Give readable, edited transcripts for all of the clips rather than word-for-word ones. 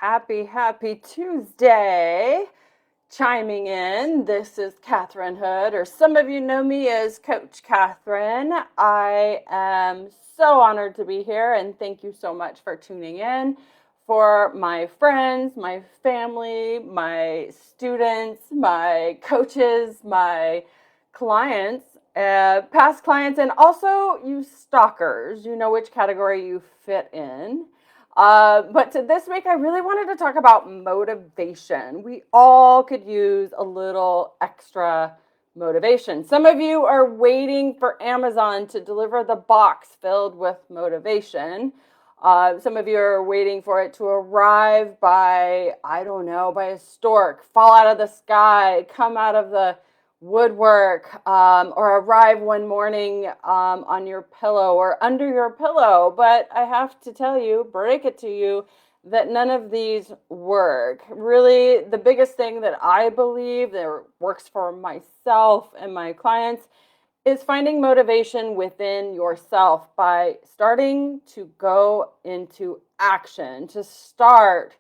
Happy Tuesday. Chiming in, this is Catherine Hood, or some of you know me as Coach Catherine. I am so honored to be here, and thank you so much for tuning in. For my friends, my family, my students, my coaches, my clients, past clients, and also you stalkers, you know which category you fit in. This week, I really wanted to talk about motivation. We all could use a little extra motivation. Some of you are waiting for Amazon to deliver the box filled with motivation. Some of you are waiting for it to arrive by, I don't know, by a stork, fall out of the sky, come out of the woodwork, or arrive one morning on your pillow or under your pillow. But I have to tell you, break it to you, that none of these work. Really, the biggest thing that I believe that works for myself and my clients is finding motivation within yourself by starting to go into action, to start,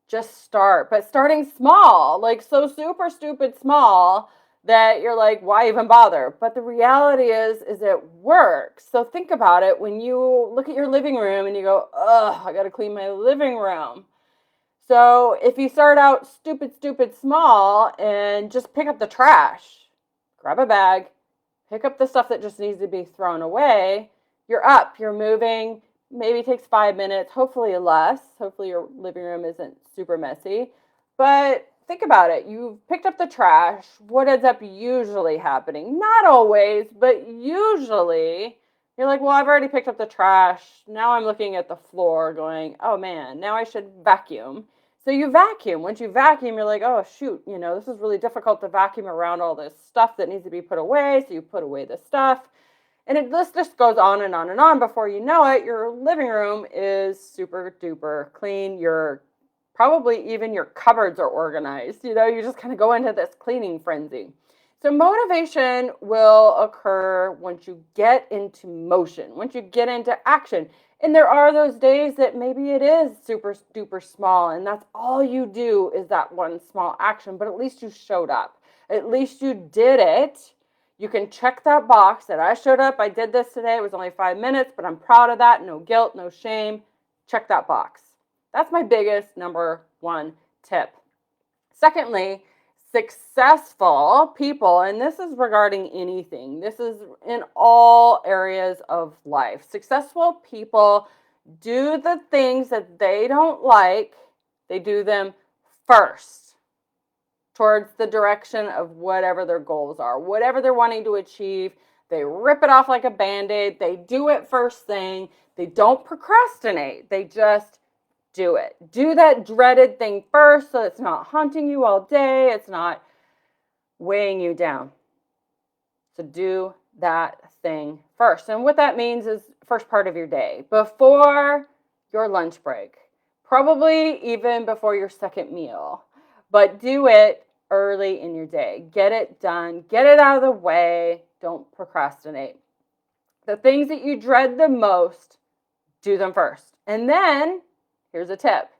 just start, but starting small, like so super stupid small that you're like, why even bother? But the reality is it works. So think about it when you look at your living room and you go, ugh, I got to clean my living room. So if you start out stupid small and just pick up the trash, grab a bag, pick up the stuff that just needs to be thrown away, you're up, you're moving. Maybe it takes 5 minutes, hopefully less. Hopefully your living room isn't super messy. But think about it. You've picked up the trash. What ends up usually happening? Not always, but usually you're like, well, I've already picked up the trash. Now I'm looking at the floor going, oh man, now I should vacuum. So you vacuum. Once you vacuum, you're like, oh, shoot, this is really difficult to vacuum around all this stuff that needs to be put away. So you put away the stuff. And this just goes on and on and on. Before you know it, your living room is super duper clean. Probably even your cupboards are organized. You just kind of go into this cleaning frenzy. So motivation will occur once you get into motion, once you get into action. And there are those days that maybe it is super duper small and that's all you do is that one small action, but at least you showed up. At least you did it. You can check that box that I showed up. I did this today. It was only 5 minutes, but I'm proud of that. No guilt, no shame. Check that box. That's my biggest number one tip. Secondly, successful people, and this is regarding anything, this is in all areas of life. Successful people do the things that they don't like, they do them first towards the direction of whatever their goals are, whatever they're wanting to achieve. They rip it off like a Band-Aid. They do it first thing. They don't procrastinate. They just do it. Do that dreaded thing first so it's not haunting you all day. It's not weighing you down. So do that thing first. And what that means is first part of your day, before your lunch break, probably even before your second meal, but do it early in your day. Get it done. Get it out of the way. Don't procrastinate. The things that you dread the most, do them first. And then, here's a tip.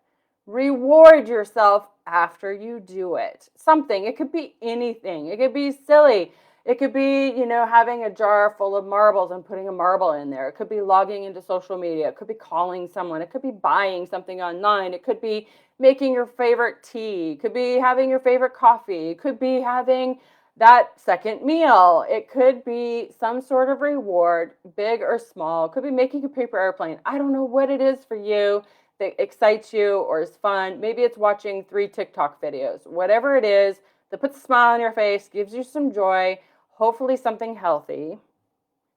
Reward yourself after you do it. Something. It could be anything. It could be silly. It could be, having a jar full of marbles and putting a marble in there. It could be logging into social media. It could be calling someone. It could be buying something online. It could be making your favorite tea. It could be having your favorite coffee. It could be having that second meal. It could be some sort of reward, big or small. It could be making a paper airplane. I don't know what it is for you that excites you or is fun. Maybe it's watching 3 TikTok videos. Whatever it is that puts a smile on your face, gives you some joy, hopefully something healthy.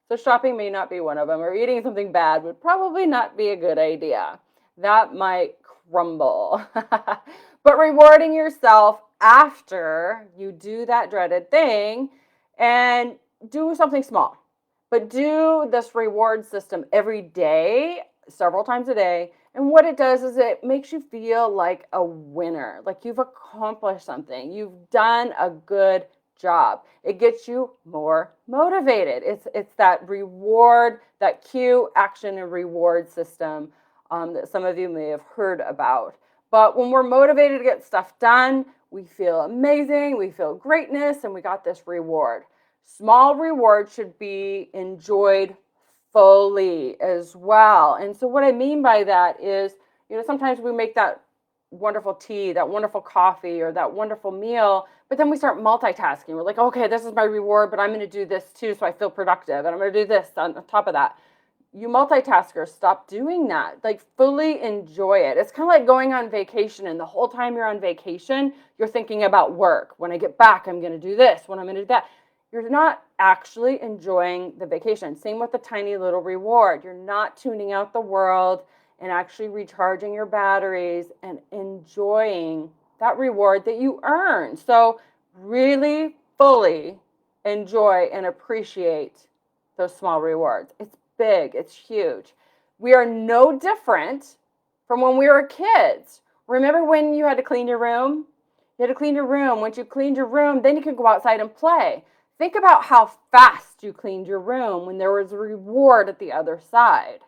So shopping may not be one of them, or eating something bad would probably not be a good idea. That might crumble. But rewarding yourself after you do that dreaded thing, and do something small. But do this reward system every day, several times a day. And what it does is it makes you feel like a winner, like you've accomplished something. You've done a good job. It gets you more motivated. It's that reward, that cue, action, and reward system that some of you may have heard about. But when we're motivated to get stuff done, we feel amazing, we feel greatness, and we got this reward. Small rewards should be enjoyed fully as well. And so what I mean by that is, sometimes we make that wonderful tea, that wonderful coffee, or that wonderful meal, but then we start multitasking. We're like, okay, this is my reward, but I'm going to do this too so I feel productive, and I'm going to do this on top of that. You multitaskers, stop doing that. Like, fully enjoy it. It's kind of like going on vacation, and the whole time you're on vacation, you're thinking about work. When I get back, I'm going to do this. When I'm going to do that. You're not actually enjoying the vacation. Same with the tiny little reward. You're not tuning out the world and actually recharging your batteries and enjoying that reward that you earned. So really fully enjoy and appreciate those small rewards. It's big, it's huge. We are no different from when we were kids. Remember when you had to clean your room? You had to clean your room. Once you cleaned your room, then you could go outside and play. Think about how fast you cleaned your room when there was a reward at the other side.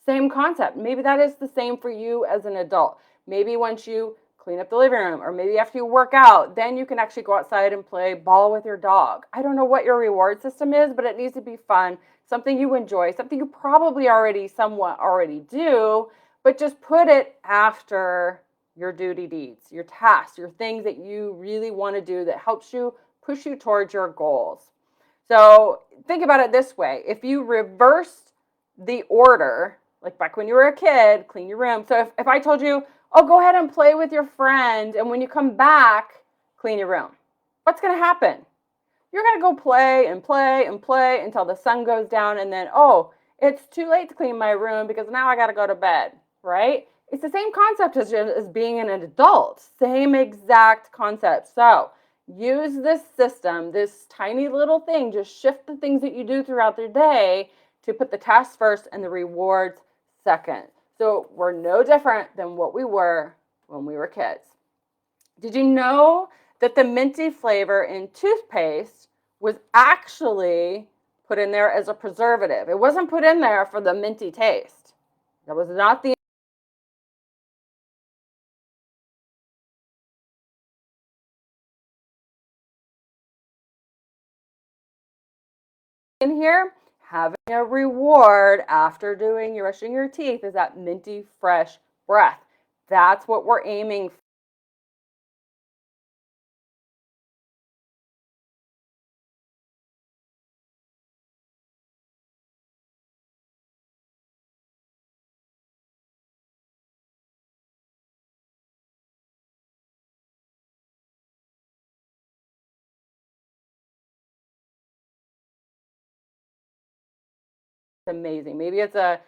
Same concept. Maybe that is the same for you as an adult. Maybe once you clean up the living room, or maybe after you work out, then you can actually go outside and play ball with your dog. I don't know what your reward system is, but it needs to be fun, something you enjoy, something you probably somewhat already do, but just put it after your duty deeds, your tasks, your things that you really want to do that helps you push you towards your goals. So think about it this way. If you reversed the order, like back when you were a kid, clean your room. So if I told you, oh, go ahead and play with your friend, and when you come back, clean your room, what's going to happen? You're going to go play and play and play until the sun goes down, and then, oh, it's too late to clean my room because now I got to go to bed, right? It's the same concept as being an adult. Same exact concept. So use this system, this tiny little thing, just shift the things that you do throughout the day to put the tasks first and the rewards second. So we're no different than what we were when we were kids. Did you know that the minty flavor in toothpaste was actually put in there as a preservative? It wasn't put in there for the minty taste. That was not the in here. Having a reward after brushing your teeth is that minty fresh breath. That's what we're aiming for. Amazing. Maybe it's a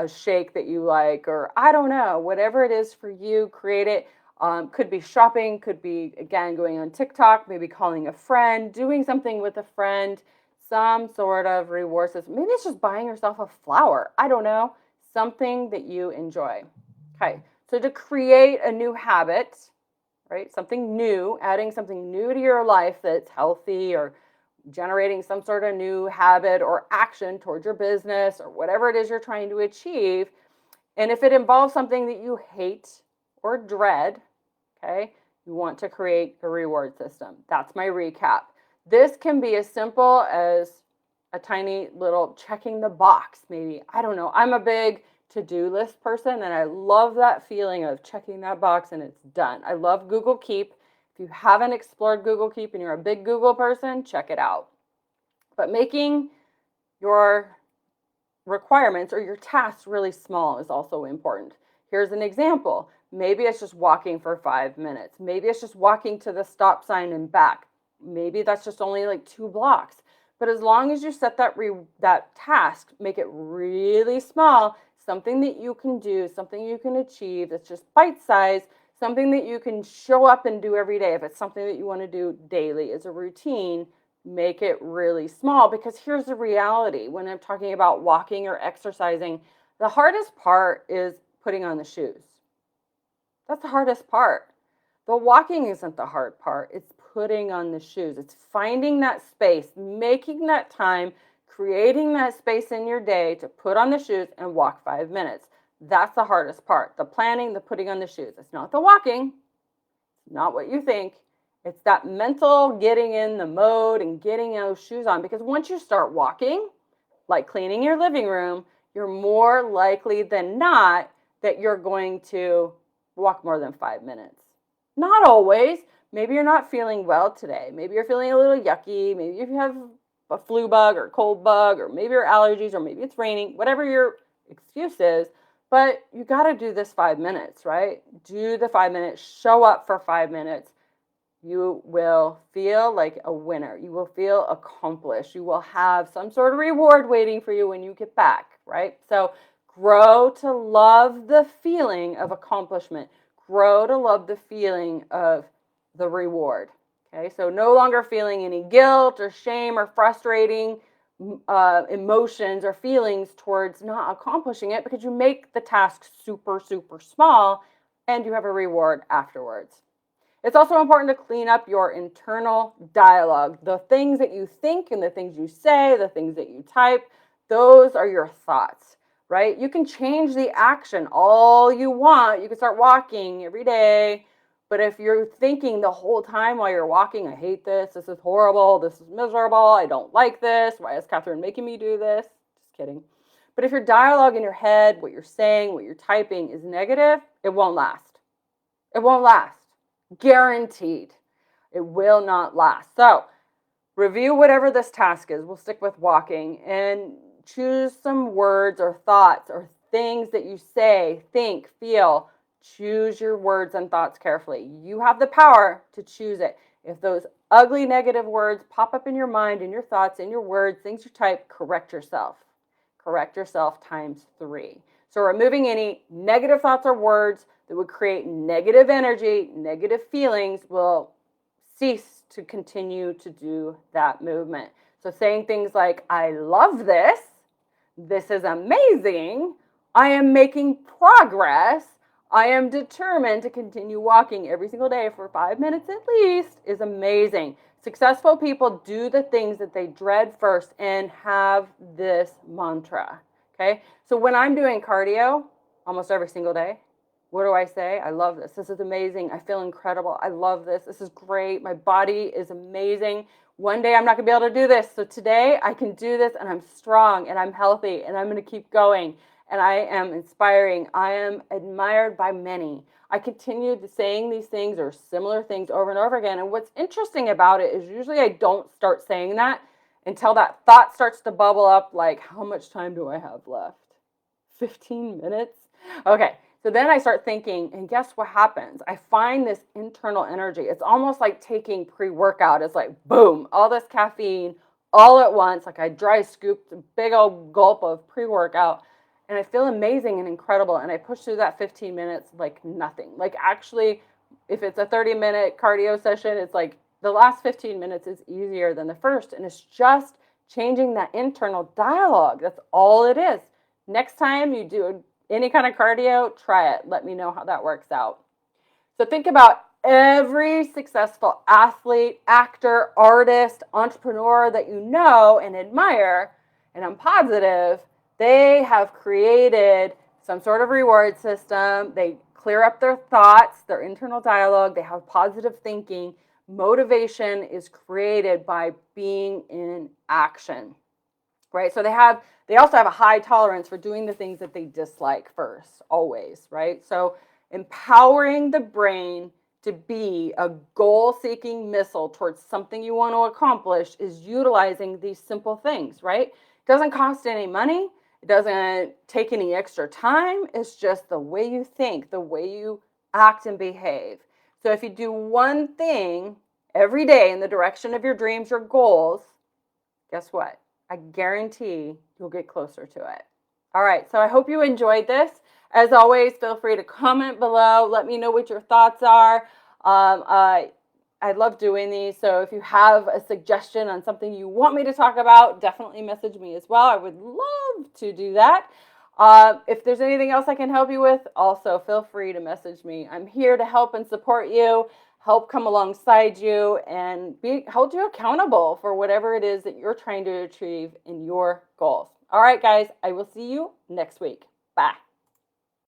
shake that you like, or I don't know, whatever it is for you, create it. Could be shopping, could be, again, going on TikTok, maybe calling a friend, doing something with a friend, some sort of reward system. Maybe it's just buying yourself a flower. I don't know, something that you enjoy. Okay, so to create a new habit, right, something new, adding something new to your life that's healthy, or generating some sort of new habit or action towards your business or whatever it is you're trying to achieve. And if it involves something that you hate or dread, okay, you want to create a reward system. That's my recap. This can be as simple as a tiny little checking the box, maybe. I don't know. I'm a big to-do list person, and I love that feeling of checking that box and it's done. I love Google Keep. If you haven't explored Google Keep and you're a big Google person, check it out. But making your requirements or your tasks really small is also important. Here's an example. Maybe it's just walking for 5 minutes. Maybe it's just walking to the stop sign and back. Maybe that's just only like 2 blocks. But as long as you set that task, make it really small, something that you can do, something you can achieve that's just bite-sized, something that you can show up and do every day. If it's something that you want to do daily as a routine, make it really small, because here's the reality. When I'm talking about walking or exercising, the hardest part is putting on the shoes. That's the hardest part. The walking isn't the hard part. It's putting on the shoes. It's finding that space, making that time, creating that space in your day to put on the shoes and walk 5 minutes. That's the hardest part. The planning, the putting on the shoes. It's not the walking. It's not what you think. It's that mental getting in the mode and getting those shoes on. Because once you start walking, like cleaning your living room, you're more likely than not that you're going to walk more than 5 minutes. Not always. Maybe you're not feeling well today. Maybe you're feeling a little yucky. Maybe you have a flu bug or cold bug, or maybe your allergies, or maybe it's raining, whatever your excuse is. But you got to do this 5 minutes, right? Do the 5 minutes, show up for 5 minutes. You will feel like a winner. You will feel accomplished. You will have some sort of reward waiting for you when you get back, right? So grow to love the feeling of accomplishment. Grow to love the feeling of the reward. Okay, so no longer feeling any guilt or shame or frustrating emotions or feelings towards not accomplishing it, because you make the task super, super small and you have a reward afterwards. It's also important to clean up your internal dialogue. The things that you think and the things you say, the things that you type, those are your thoughts, right? You can change the action all you want. You can start walking every day. But if you're thinking the whole time while you're walking, I hate this is horrible, this is miserable, I don't like this, why is Catherine making me do this? Just kidding. But if your dialogue in your head, what you're saying, what you're typing is negative, it won't last. It won't last. Guaranteed. It will not last. So review whatever this task is. We'll stick with walking, and choose some words or thoughts or things that you say, think, feel. Choose your words and thoughts carefully. You have the power to choose it. If those ugly negative words pop up in your mind, in your thoughts, in your words, things you type, correct yourself. Correct yourself times 3. So removing any negative thoughts or words that would create negative energy, negative feelings, will cease to continue to do that movement. So saying things like, I love this, this is amazing, I am making progress, I am determined to continue walking every single day for 5 minutes at least, is amazing. Successful people do the things that they dread first and have this mantra, okay? So when I'm doing cardio almost every single day, what do I say? I love this. This is amazing. I feel incredible. I love this. This is great. My body is amazing. One day I'm not going to be able to do this. So today I can do this, and I'm strong and I'm healthy and I'm going to keep going. And I am inspiring. I am admired by many. I continued saying these things or similar things over and over again. And what's interesting about it is usually I don't start saying that until that thought starts to bubble up, like, how much time do I have left? 15 minutes? Okay. So then I start thinking, and guess what happens? I find this internal energy. It's almost like taking pre-workout. It's like, boom, all this caffeine all at once. Like I dry scooped a big old gulp of pre-workout, and I feel amazing and incredible. And I push through that 15 minutes like nothing. Like actually, if it's a 30-minute cardio session, it's like the last 15 minutes is easier than the first. And it's just changing that internal dialogue. That's all it is. Next time you do any kind of cardio, try it. Let me know how that works out. So think about every successful athlete, actor, artist, entrepreneur that you know and admire, and I'm positive they have created some sort of reward system. They clear up their thoughts, their internal dialogue. They have positive thinking. Motivation is created by being in action, right? So they also have a high tolerance for doing the things that they dislike first, always, right? So empowering the brain to be a goal-seeking missile towards something you want to accomplish is utilizing these simple things, right? It doesn't cost any money. It doesn't take any extra time. It's just the way you think, the way you act and behave. So if you do one thing every day in the direction of your dreams, your goals, guess what? I guarantee you'll get closer to it. All right, so I hope you enjoyed this. As always, feel free to comment below. Let me know what your thoughts are. I love doing these, so if you have a suggestion on something you want me to talk about, definitely message me as well. I would love to do that. If there's anything else I can help you with, also feel free to message me. I'm here to help and support you, help come alongside you, and hold you accountable for whatever it is that you're trying to achieve in your goals. All right, guys, I will see you next week. Bye.